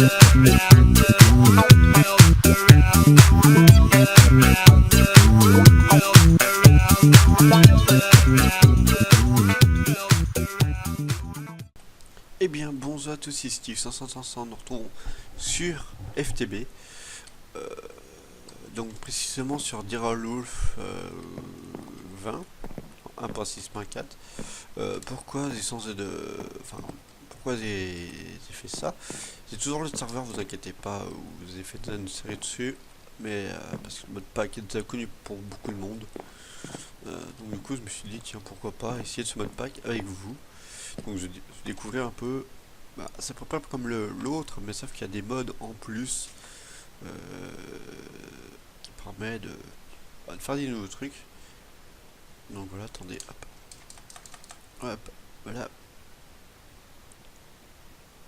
Eh bien, bonjour à tous, c'est Steve 500, nous retrouvons sur FTB, donc précisément sur Direwolf 20, 1.6.4. Pourquoi j'ai changé de... Enfin, pourquoi j'ai fait ça? C'est toujours le serveur, vous inquiétez pas, vous avez fait déjà une série dessus, mais parce que le mode pack est déjà connu pour beaucoup de monde. Donc du coup, je me suis dit, tiens, pourquoi pas essayer de ce mode pack avec vous. Donc je découvrais un peu, c'est à peu près comme l'autre, mais sauf qu'il y a des modes en plus qui permettent de faire des nouveaux trucs. Donc voilà, attendez, hop, voilà.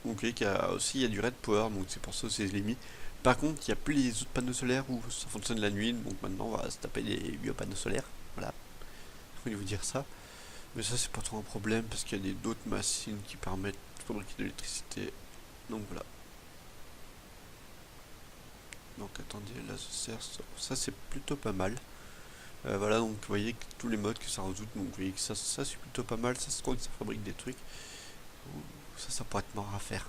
Ok, il y a du red power, donc c'est pour ça que c'est limite. Par contre, il n'y a plus les autres panneaux solaires où ça fonctionne la nuit, donc maintenant on va se taper des biopanneaux solaires. Voilà, je voulais vous dire ça. Mais ça, c'est pas trop un problème parce qu'il y a d'autres machines qui permettent de fabriquer de l'électricité. Donc voilà. Donc attendez, là je sers ça, c'est plutôt pas mal. Voilà, donc vous voyez que tous les modes que ça résout, donc vous voyez que ça c'est plutôt pas mal. Ça se trouve que ça fabrique des trucs. Ça pourrait être marrant à faire.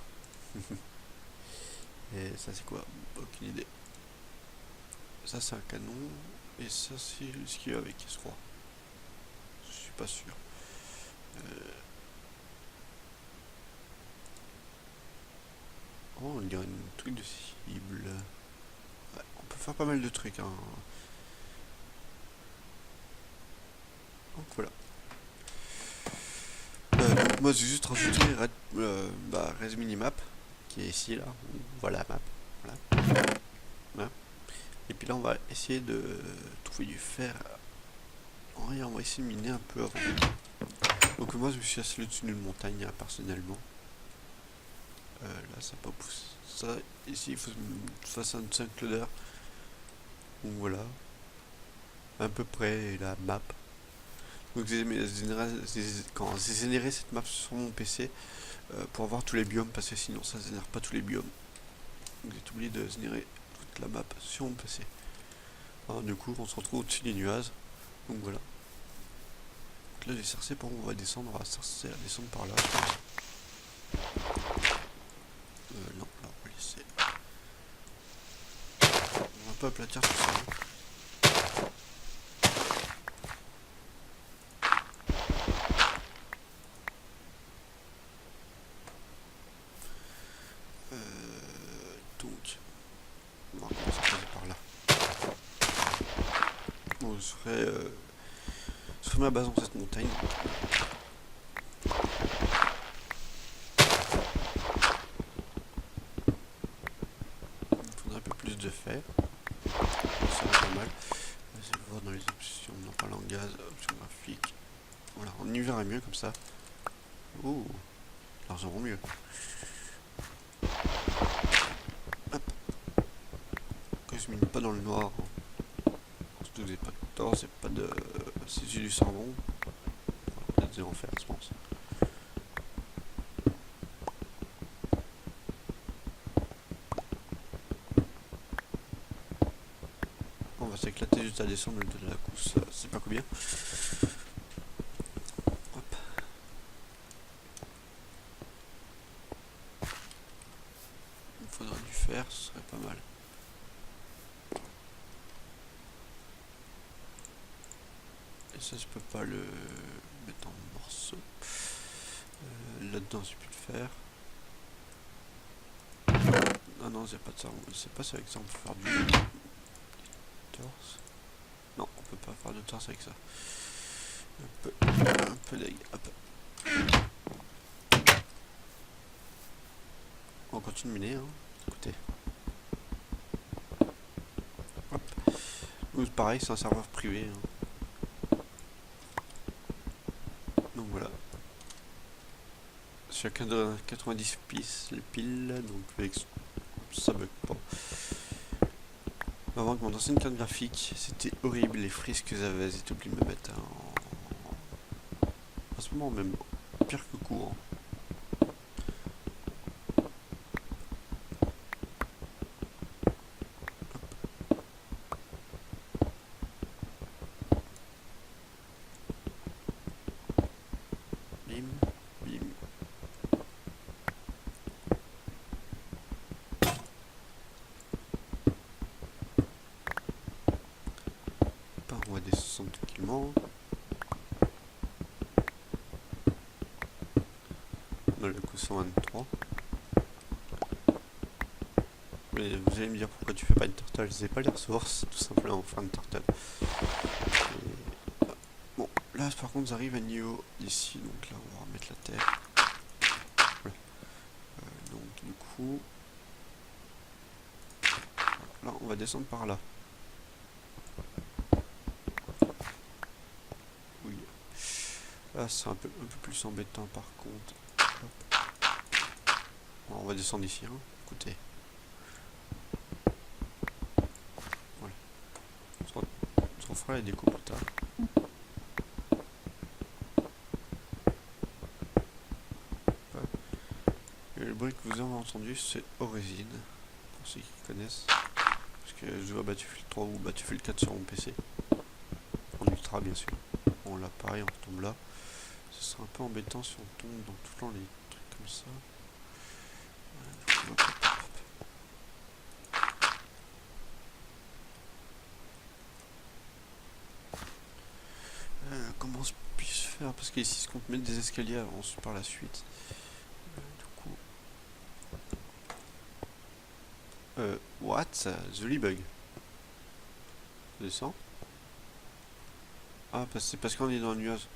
Et ça c'est quoi? Aucune idée. Ça c'est un canon. Et ça c'est ce qu'il y a avec, je crois. Je suis pas sûr. Oh, on dirait un truc de cible. Ouais, on peut faire pas mal de trucs, hein. Donc voilà. Donc moi j'ai juste rajouté Res Minimap qui est ici là. Voilà la map. Voilà. Voilà. Et puis là on va essayer de trouver du fer. On va essayer de miner un peu avant. Donc moi je me suis assis au-dessus d'une montagne personnellement. Là ça pas pousse. Ça ici il faut que je fasse un Saint-Cloder. Donc voilà. À peu près la map. Donc j'ai généré cette map sur mon PC pour avoir tous les biomes parce que sinon ça ne génère pas tous les biomes. Donc j'ai oublié de générer toute la map sur mon PC. Alors, du coup on se retrouve au-dessus des nuages. Donc voilà. Donc là j'ai cherché par où on va descendre. On va chercher à descendre par là. Non, là on va laisser. On va pas aplatir tout ça. Donc on va commencer à passer par là. Bon, je ferai ma base dans cette montagne. Il faudrait un peu plus de fer. Ça va pas mal. Je vais voir dans les options, on en parle en gaz, options graphiques. Voilà, en hiver est mieux comme ça. Oh, largement mieux. Hop. Que je mine pas dans le noir. Surtout que j'ai pas de temps, c'est pas de. Si j'ai du charbon, peut-être en fer, je pense. On va s'éclater juste à descendre de la course, c'est pas combien. Hop. Il me faudra du fer, ce serait pas mal. Et ça, je peux pas le mettre en morceaux. Là-dedans, j'ai plus de fer. Ah non, j'ai pas de ça. Je sais pas si avec ça on peut faire du torse. Non, on peut pas faire de torse avec ça. Un peu d'aigle. Hop. On continue de miner, hein. Écoutez. Hop. Nous, pareil, c'est un serveur privé, hein. Donc voilà. Je suis à 90 piles, donc avec ça bug pas. Avant que mon ancienne carte graphique, c'était horrible, les frises que j'avais, j'ai oublié de me mettre en ce moment même pire que courant. 223. Mais vous allez me dire pourquoi tu fais pas une turtle. Je sais pas les ressources, tout simplement, faire une turtle. Et... bon, là par contre, j'arrive à niveau ici, donc là on va remettre la terre. Voilà. Donc du coup, là on va descendre par là. Oui. Là c'est un peu plus embêtant par contre. Hop. Bon, on va descendre ici, hein. Écoutez. Voilà. On se refera les décos plus tard. Et le bruit que vous avez entendu, c'est Origin, pour ceux qui connaissent. Parce que je joue à Battlefield 3 ou Battlefield 4 sur mon PC. En ultra, bien sûr. Bon, là, pareil, on retombe là. Ce sera un peu embêtant si on tombe dans tout le temps les trucs comme ça. Comment on puisse faire? Parce qu'ici, ce qu'on peut mettre des escaliers ensuite par la suite. Du coup. What? The bug. Je descends. Ah, c'est parce qu'on est dans le nuage.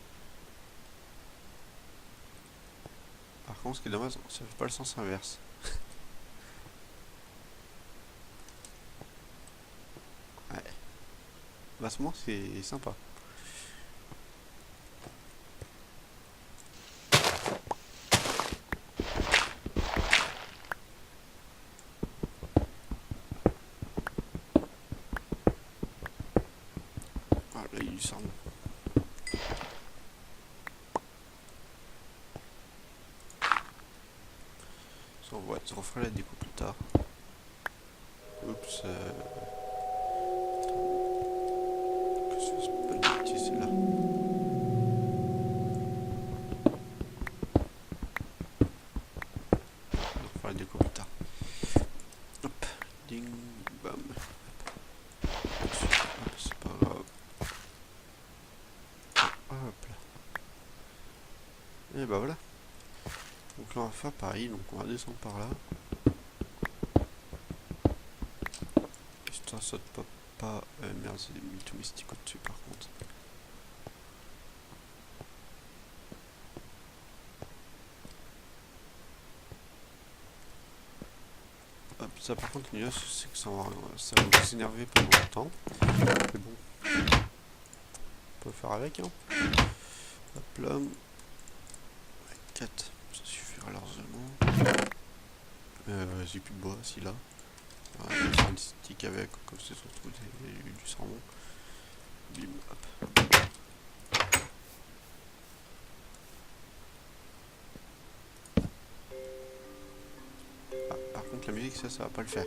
Par contre, ce qui est dommage, ça fait pas le sens inverse. Ouais. Bassement, c'est sympa. Ah, là, il y a du sarment. On refera la déco plus tard. Oups. Que ce soit pas une bêtise, c'est là. On refera la déco plus tard. Hop. Ding. Bam. Hop, c'est pas grave. Hop là. Et bah voilà. Donc là on va faire pareil, donc on va descendre par là. Histoire ça saute pas. Merde, c'est des mythos mystiques au-dessus par contre. Hop, ça par contre, je sais que ça va vous énerver pendant longtemps. Mais bon. On peut faire avec, hein. Hop là. 4, ça suffira largement. J'ai plus de bois, si là. Voilà, un stick avec, comme c'est surtout du sarment. Bim, hop. Ah, par contre, la musique, ça va pas le faire.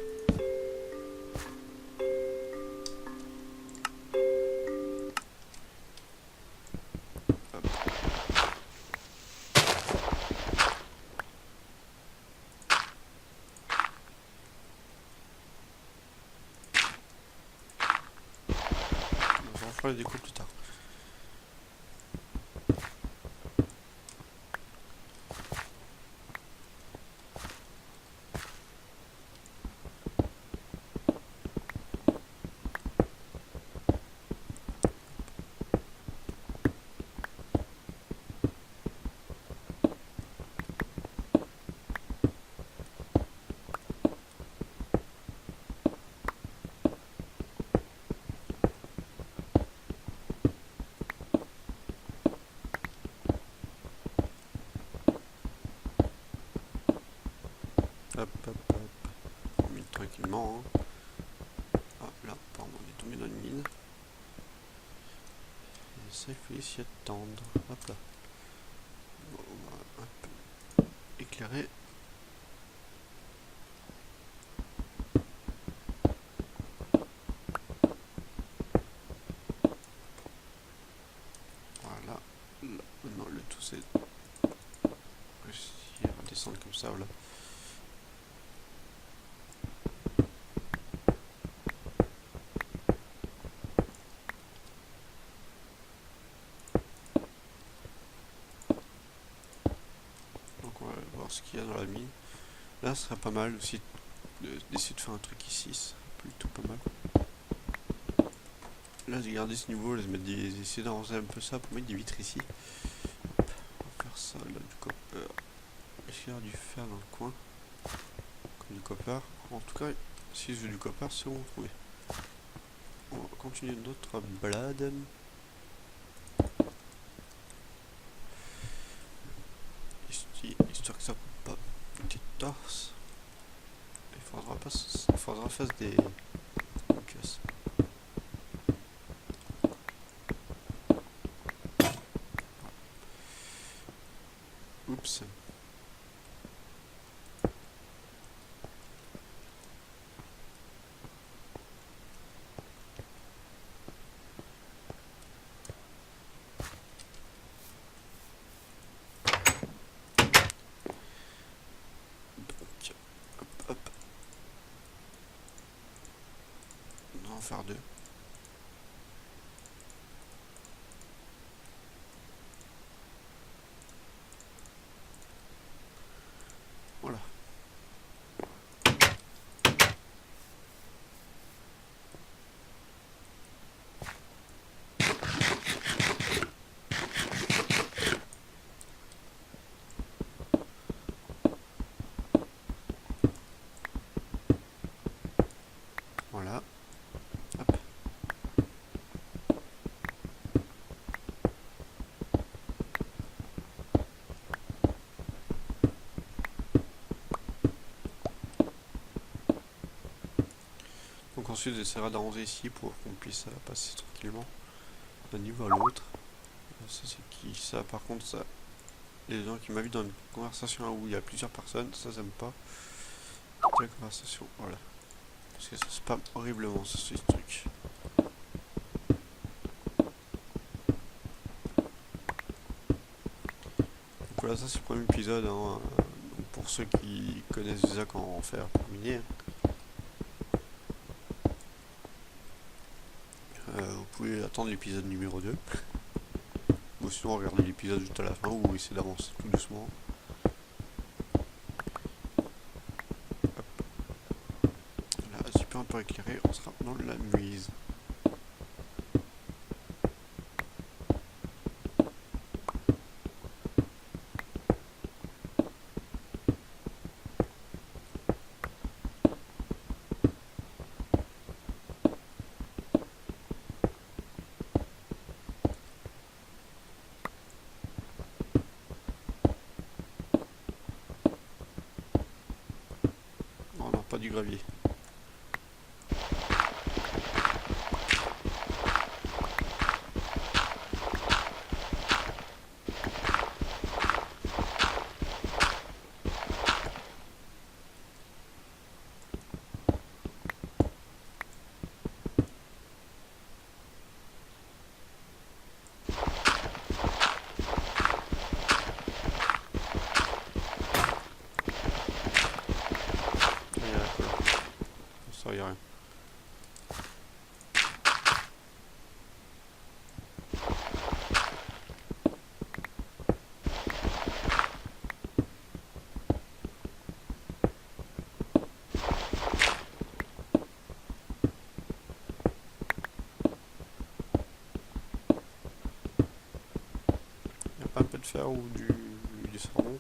Hop. On fera la déco plus tard. Hop, hop, hop. On met tranquillement. Hein. Ah, là, pardon, on est tombé dans une mine. Et ça, il faut s'y attendre. Hop là. Bon, on va un peu éclairer. Voilà. Là, maintenant, le tout, c'est réussir à descendre comme ça, voilà. ce qu'il y a dans la mine. Là, ce serait pas mal aussi d'essayer de faire un truc ici, c'est plutôt pas mal. Là, j'ai gardé ce niveau, là, essayer d'arranger un peu ça pour mettre des vitres ici. On va faire ça, là, du copper. Essayer du fer dans le coin. Comme du copper. En tout cas, si je veux du copper, c'est bon, trouvé. On va continuer notre balade. Histoire que ça coupe pas des torses. Il faudra faire des pièces. Oups. Hop. On va en faire deux. Voilà. Voilà. Hop. Donc ensuite, j'essaierai d'arranger ici pour qu'on puisse passer tranquillement d'un niveau à l'autre. Ça, c'est qui ça? Par contre, ça, les gens qui m'invitent dans une conversation où il y a plusieurs personnes, ça j'aime pas. La conversation, voilà. Parce que ça spam horriblement, ce truc. Donc voilà, ça c'est le premier épisode. Hein. Donc pour ceux qui connaissent déjà comment faire pour miner. Vous pouvez attendre l'épisode numéro 2. Ou sinon regarder l'épisode juste à la fin ou essayer d'avancer tout doucement. Là, super un peu éclairé, on sera dans la nuise. Non, pas du gravier. Ça y a rien. Y a pas un peu de fer ou du charbon?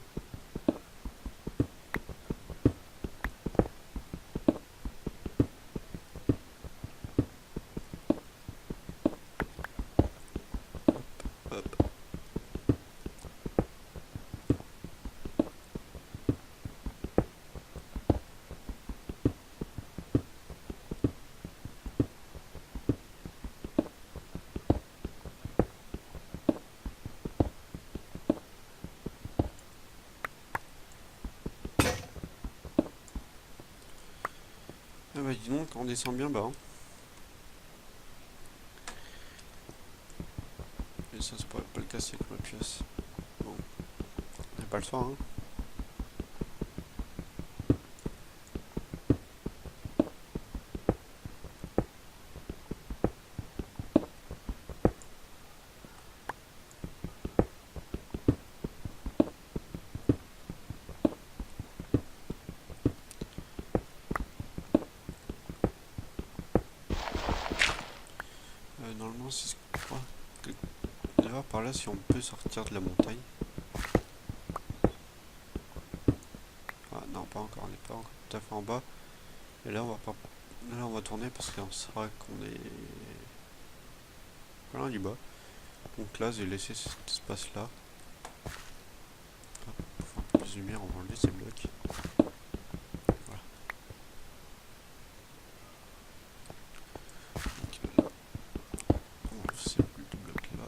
Hop. Ah bah dis donc, on descend bien bas. Hein. Et ça pourrait pas le casser avec ma pièce. Bon, j'ai pas le choix. Hein. c'est ce que je crois. On va voir par là si on peut sortir de la montagne. Ah non, pas encore, on n'est pas encore tout à fait en bas. Et là on va pas. Là on va tourner parce qu'on saura qu'on est pas loin du bas. Donc là j'ai laissé cet espace là. Hop, pour faire un peu plus de lumière, on va enlever ces blocs. Voilà. Donc là, on enlève ces blocs là.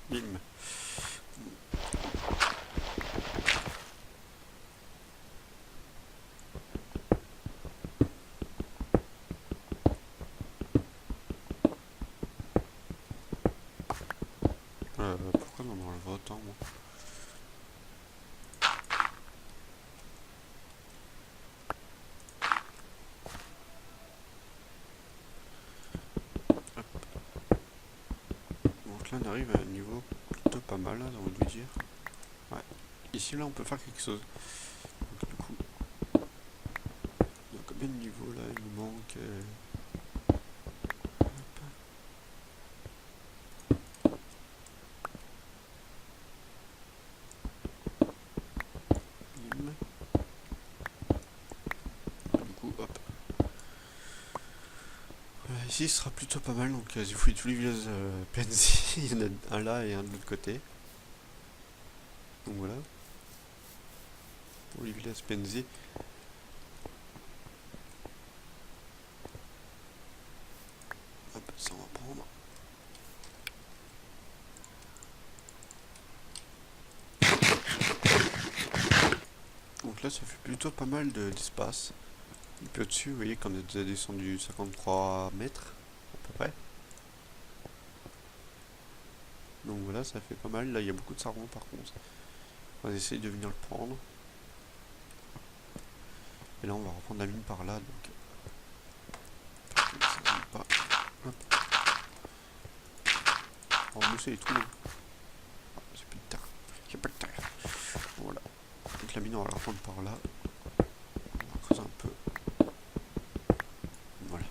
Bim. Pourquoi on en enlève autant moi? Donc là on arrive à un niveau plutôt pas mal, j'ai envie de vous dire. Ouais. Ici là on peut faire quelque chose. Donc du coup, il y a combien de niveaux là? Il nous manque... Bim. Du coup, hop. Ici ce sera plutôt pas mal, donc j'ai fouillé tous les villages PNC, il y en a un là et un de l'autre côté. Donc voilà. Pour les villages PNZ. Hop, ça on va prendre. Donc là ça fait plutôt pas mal d'espace. Et puis au-dessus, vous voyez qu'on est déjà descendu 53 mètres, à peu près. Donc voilà, ça fait pas mal. Là, il y a beaucoup de charbon par contre. On va essayer de venir le prendre. Et là, on va reprendre la mine par là. Donc, pas. Hop. On va mousser les trous. Ah, j'ai plus de terre. J'ai pas de terre. Voilà. Donc la mine, on va la reprendre par là. On va creuser un peu. Voilà.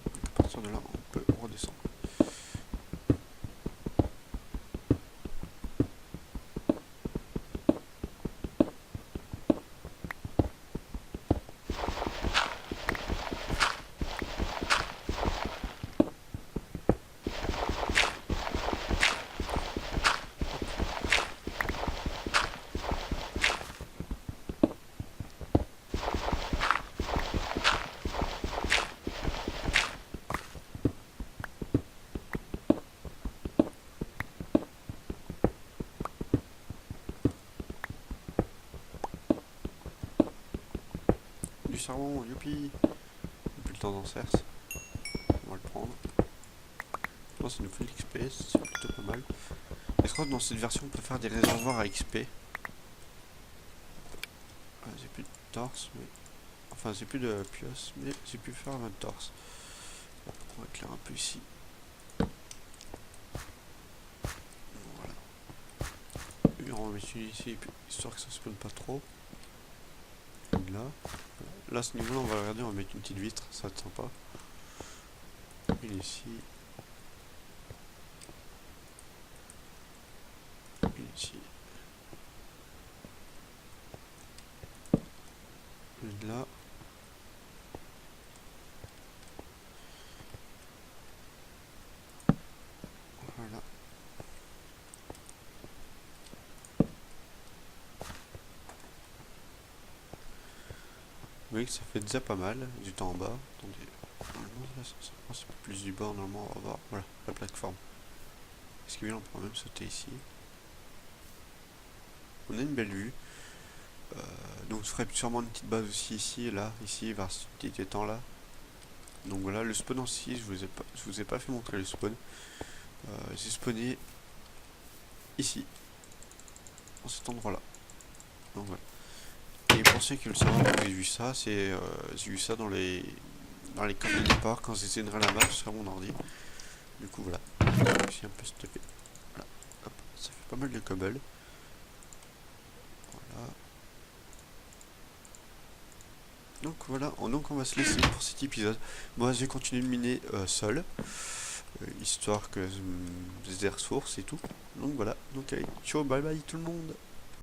Donc à partir de là, on peut redescendre. Du charbon, youpi! Depuis le temps d'en cerce. On va le prendre. Je pense que ça nous fait l'XP, c'est plutôt pas mal. Et je crois que dans cette version, on peut faire des réservoirs à XP. J'ai plus de torse, mais... Enfin, j'ai plus de pioche, mais j'ai pu faire 20 torse. On va éclairer un peu ici. Voilà. Et on va mettre une ici, histoire que ça se spawn pas trop. Une là. Là, à ce niveau-là, on va regarder, on va mettre une petite vitre, ça va être sympa. Une ici. Une ici. Une là. Voilà. Vous voyez que ça fait déjà pas mal du temps en bas. Attendez. Normalement, là, c'est plus du bas. Normalement, on va voir. Voilà, la plateforme. Est-ce que bien on pourra même sauter ici? On a une belle vue. Donc je ferai sûrement une petite base aussi ici et là. Ici, vers ce petit étang là. Donc voilà, le spawn aussi, je vous ai pas fait montrer le spawn. J'ai spawné ici, dans cet endroit-là. Donc voilà. Et pour ceux qui veulent savoir où j'ai vu ça, j'ai vu ça dans les codes de départ quand j'ai généré la map sur mon ordi. Du coup voilà, j'ai un peu stocké. Voilà, hop, ça fait pas mal de cobble. Voilà. Donc voilà, donc on va se laisser pour cet épisode. Moi je vais continuer de miner seul, histoire que j'ai des ressources et tout. Donc voilà, donc allez, ciao, bye bye tout le monde.